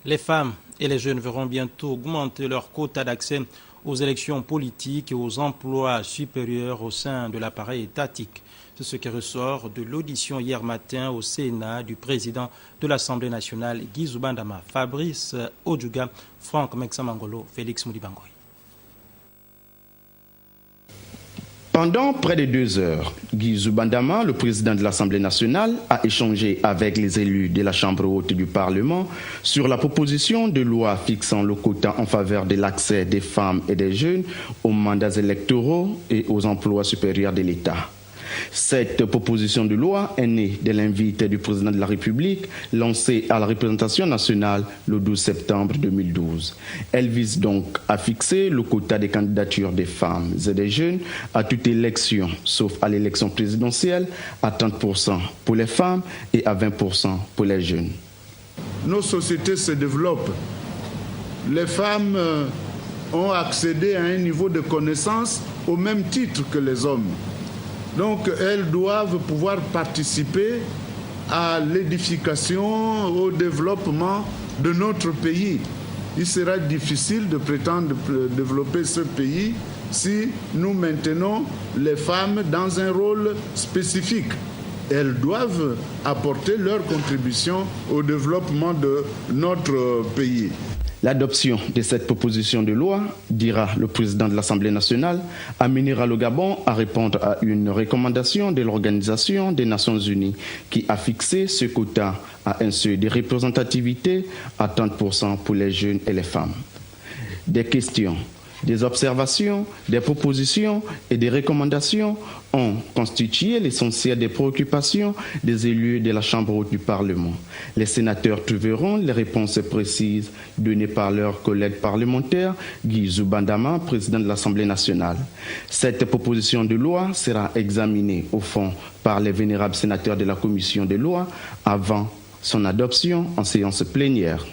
Les femmes et les jeunes verront bientôt augmenter leur quota d'accès aux élections politiques et aux emplois supérieurs au sein de l'appareil étatique. C'est ce qui ressort de l'audition hier matin au Sénat du président de l'Assemblée nationale, Guy Zoubandama, Fabrice Odjuga, Franck Meksamangolo, Félix Moudibangoy. Pendant près de 2 heures, Guy Zoubandama, le président de l'Assemblée nationale, a échangé avec les élus de la Chambre haute du Parlement sur la proposition de loi fixant le quota en faveur de l'accès des femmes et des jeunes aux mandats électoraux et aux emplois supérieurs de l'État. Cette proposition de loi est née de l'invite du président de la République lancé à la représentation nationale le 12 septembre 2012. Elle vise donc à fixer le quota des candidatures des femmes et des jeunes à toute élection, sauf à l'élection présidentielle, à 30% pour les femmes et à 20% pour les jeunes. Nos sociétés se développent. Les femmes ont accédé à un niveau de connaissance au même titre que les hommes. Donc, elles doivent pouvoir participer à l'édification, au développement de notre pays. Il sera difficile de prétendre développer ce pays si nous maintenons les femmes dans un rôle spécifique. Elles doivent apporter leur contribution au développement de notre pays. L'adoption de cette proposition de loi, dira le président de l'Assemblée nationale, amènera le Gabon à répondre à une recommandation de l'Organisation des Nations Unies qui a fixé ce quota à un seuil de représentativité à 30% pour les jeunes et les femmes. Des questions, des observations, des propositions et des recommandations ont constitué l'essentiel des préoccupations des élus de la Chambre haute du Parlement. Les sénateurs trouveront les réponses précises données par leurs collègues parlementaires, Guy Zoubandama, président de l'Assemblée nationale. Cette proposition de loi sera examinée au fond par les vénérables sénateurs de la Commission des lois avant son adoption en séance plénière.